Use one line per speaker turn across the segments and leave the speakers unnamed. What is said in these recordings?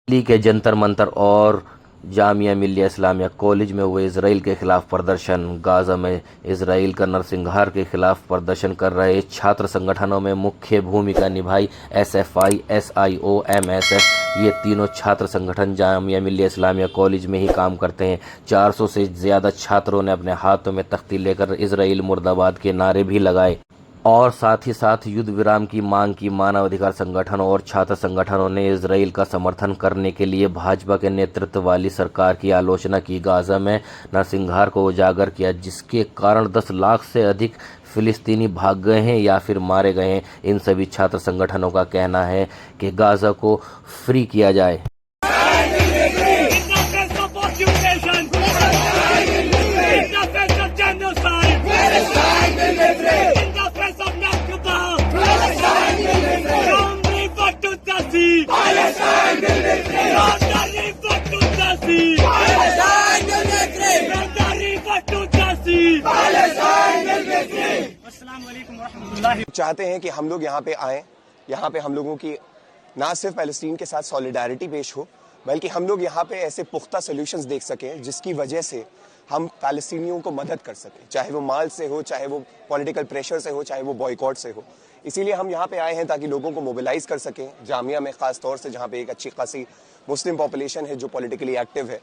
दिल्ली के जंतर मंतर और जामिया मिल्लिया इस्लामिया कॉलेज में हुए इसराइल के खिलाफ प्रदर्शन। गाजा में इसराइल का नरसंहार के खिलाफ प्रदर्शन कर रहे छात्र संगठनों में मुख्य भूमिका निभाई एसएफआई, एसआईओ, एमएसएफ। ये तीनों छात्र संगठन जामिया मिल्लिया इस्लामिया कॉलेज में ही काम करते हैं। 400 से ज़्यादा छात्रों ने अपने हाथों में तख्ती लेकर इसराइल मुर्दाबाद के नारे भी लगाए और साथ ही साथ युद्ध विराम की मांग की। मानवाधिकार संगठनों और छात्र संगठनों ने इसराइल का समर्थन करने के लिए भाजपा के नेतृत्व वाली सरकार की आलोचना की। गाजा में नरसंहार को उजागर किया, जिसके कारण 10 लाख से अधिक फिलिस्तीनी भाग गए हैं या फिर मारे गए हैं। इन सभी छात्र संगठनों का कहना है कि गाजा को फ्री किया जाए।
चाहते हैं कि हम लोग यहाँ पे आएँ, यहाँ पे हम लोगों की ना सिर्फ पैलेस्टीन के साथ सॉलिडारिटी पेश हो, बल्कि हम लोग यहाँ पे ऐसे पुख्ता सॉल्यूशंस देख सकें जिसकी वजह से हम पैलेस्टीनियों को मदद कर सकें, चाहे वो माल से हो, चाहे वो पॉलिटिकल प्रेशर से हो, चाहे वो बॉयकॉट से हो। इसीलिए हम यहाँ पे आए हैं ताकि लोगों को मोबिलाइज कर सकें। जामिया में खास तौर से जहाँ पे एक अच्छी खासी मुस्लिम पॉपुलेशन है जो पॉलिटिकली एक्टिव है,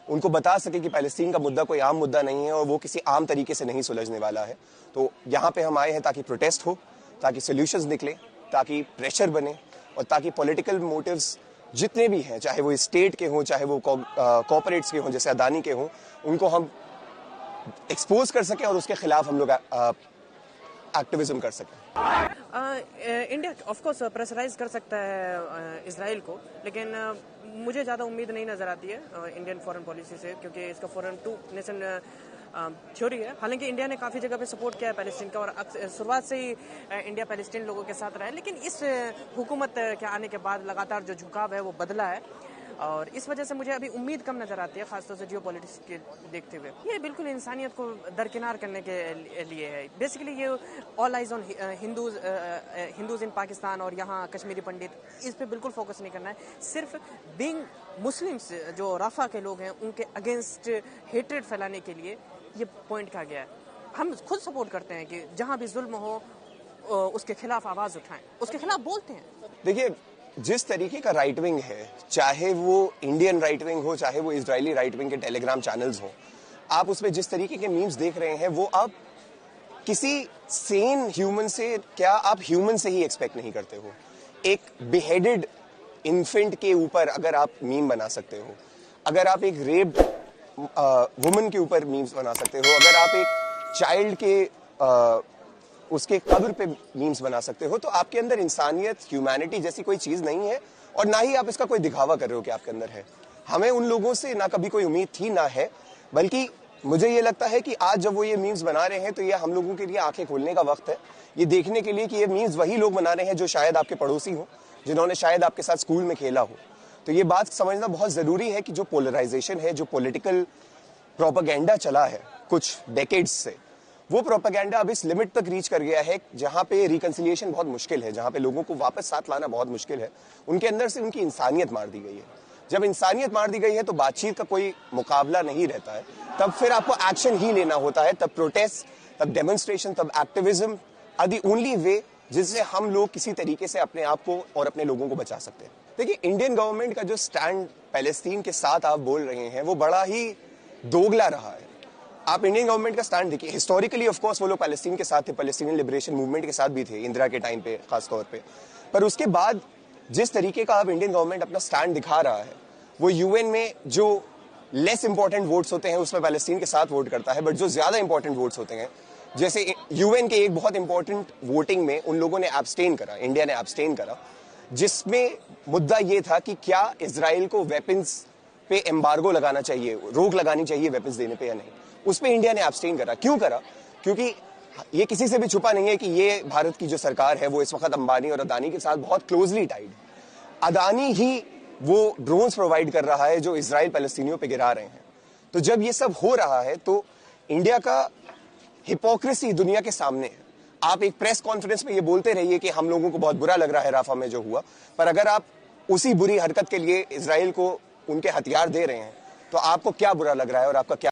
उनको बता सके कि पैलेस्टीन का मुद्दा कोई आम मुद्दा नहीं है और वो किसी आम तरीके से नहीं सुलझने वाला है। तो यहाँ पे हम आए हैं ताकि प्रोटेस्ट हो, ताकि सोल्यूशंस निकले, ताकि प्रेशर बने और ताकि पॉलिटिकल मोटिव्स जितने भी हैं, चाहे वो स्टेट के हों, चाहे वो कॉर्पोरेट्स के हों जैसे अदानी के हों, उनको हम एक्सपोज कर सकें और उसके खिलाफ हम लोग एक्टिविज्म कर सकें।
इंडिया ऑफ कोर्स प्रेशराइज कर सकता है इजराइल को, लेकिन मुझे ज़्यादा उम्मीद नहीं नज़र आती है इंडियन फॉरेन पॉलिसी से, क्योंकि इसका फॉरेन टू नेशन थ्योरी है। हालांकि इंडिया ने काफ़ी जगह पे सपोर्ट किया है पैलेस्टीन का और शुरुआत से ही इंडिया पैलेस्टीन लोगों के साथ रहा है, लेकिन इस हुकूमत के आने के बाद लगातार जो झुकाव है वो बदला है और इस वजह से मुझे अभी उम्मीद कम नज़र आती है, खासतौर से जियो पॉलिटिक्स के देखते हुए। ये बिल्कुल इंसानियत को दरकिनार करने के लिए है। बेसिकली ये ऑल आइज ऑन हिंदूज इन पाकिस्तान और यहाँ कश्मीरी पंडित, इस पे बिल्कुल फोकस नहीं करना है। सिर्फ बीइंग मुस्लिम्स जो राफा के लोग हैं उनके अगेंस्ट हेट्रेड फैलाने के लिए ये पॉइंट कहा गया है। हम खुद सपोर्ट करते हैं कि जहाँ भी जुल्म हो उसके खिलाफ आवाज़ उठाएं, उसके खिलाफ बोलते हैं।
देखिए, जिस तरीके का राइट विंग है, चाहे वो इंडियन राइट विंग हो, चाहे वो इजरायली राइट विंग के टेलीग्राम चैनल्स हो, आप उसमें जिस तरीके के मीम्स देख रहे हैं वो आप किसी सेन ह्यूमन से, क्या आप ह्यूमन से ही एक्सपेक्ट नहीं करते हो। एक बिहेडेड इन्फेंट के ऊपर अगर आप मीम बना सकते हो, अगर आप एक रेप्ड वुमन के ऊपर मीम्स बना सकते हो, अगर आप एक चाइल्ड के उसके कब्र पे मीम्स बना सकते हो, तो आपके अंदर इंसानियत, ह्यूमैनिटी जैसी कोई चीज नहीं है और ना ही आप इसका कोई दिखावा कर रहे हो कि आपके अंदर है। हमें उन लोगों से ना कभी कोई उम्मीद थी ना है, बल्कि मुझे ये लगता है कि आज जब वो ये मीम्स बना रहे हैं तो ये हम लोगों के लिए आंखें खोलने का वक्त है, ये देखने के लिए कि ये मीम्स वही लोग बना रहे हैं जो शायद आपके पड़ोसी हो, जिन्होंने शायद आपके साथ स्कूल में खेला हो। तो ये बात समझना बहुत जरूरी है कि जो पोलराइजेशन है, जो पॉलिटिकल प्रोपेगेंडा चला है कुछ डेकेड्स से, वो प्रोपेगेंडा अब इस लिमिट तक रीच कर गया है जहां पे रिकंसिलिएशन बहुत मुश्किल है, जहां पे लोगों को वापस साथ लाना बहुत मुश्किल है। उनके अंदर से उनकी इंसानियत मार दी गई है। जब इंसानियत मार दी गई है तो बातचीत का कोई मुकाबला नहीं रहता है, तब फिर आपको एक्शन ही लेना होता है। तब प्रोटेस्ट, तब डेमोन्स्ट्रेशन, तब activism are the only way जिससे हम लोग किसी तरीके से अपने आप को और अपने लोगों को बचा सकते हैं। देखिए, इंडियन गवर्नमेंट का जो स्टैंड पैलेस्टीन के साथ आप बोल रहे हैं वो बड़ा ही दोगला रहा है। आप इंडियन गवर्नमेंट का स्टैंड देखिए, हिस्टोरिकली ऑफ कोर्स वो लोग पैलेस्टीन के साथ थे, पैलेस्टीनियन लिबरेशन मूवमेंट के साथ भी थे इंदिरा के टाइम पे खास तौर पे, पर उसके बाद जिस तरीके का अब इंडियन गवर्नमेंट अपना स्टैंड दिखा रहा है, वो यूएन में जो लेस इंपॉर्टेंट वोट्स होते हैं उसमें पैलेस्टीन के साथ वोट करता है, बट जो ज्यादा इंपॉर्टेंट वोट्स होते हैं, जैसे यूएन के एक बहुत इंपॉर्टेंट वोटिंग में उन लोगों ने एब्सटेन करा, इंडिया ने एब्सटेन करा, जिसमें मुद्दा ये था कि क्या इजराइल को वेपन्स पे एम्बार्गो लगाना चाहिए, रोक लगानी चाहिए वेपन्स देने पे या नहीं। उस पे इंडिया ने एब्सटेन करा। क्यों करा? क्योंकि ये किसी से भी छुपा नहीं है कि ये भारत की जो सरकार है वो इस वक्त अंबानी और अदानी के साथ बहुत क्लोजली टाइड है। अदानी ही वो ड्रोन्स प्रोवाइड कर रहा है जो इजराइल पैलेस्टीनियों पे गिरा रहे हैं। तो जब ये सब हो रहा है तो इंडिया का हिपोक्रेसी दुनिया के सामने है। आप एक प्रेस कॉन्फ्रेंस में ये बोलते रहिए कि हम लोगों को बहुत बुरा लग रहा है राफा में जो हुआ, पर अगर आप उसी बुरी हरकत के लिए इजराइल को उनके हथियार दे रहे हैं, तो आपको क्या बुरा लग रहा है और आपका क्या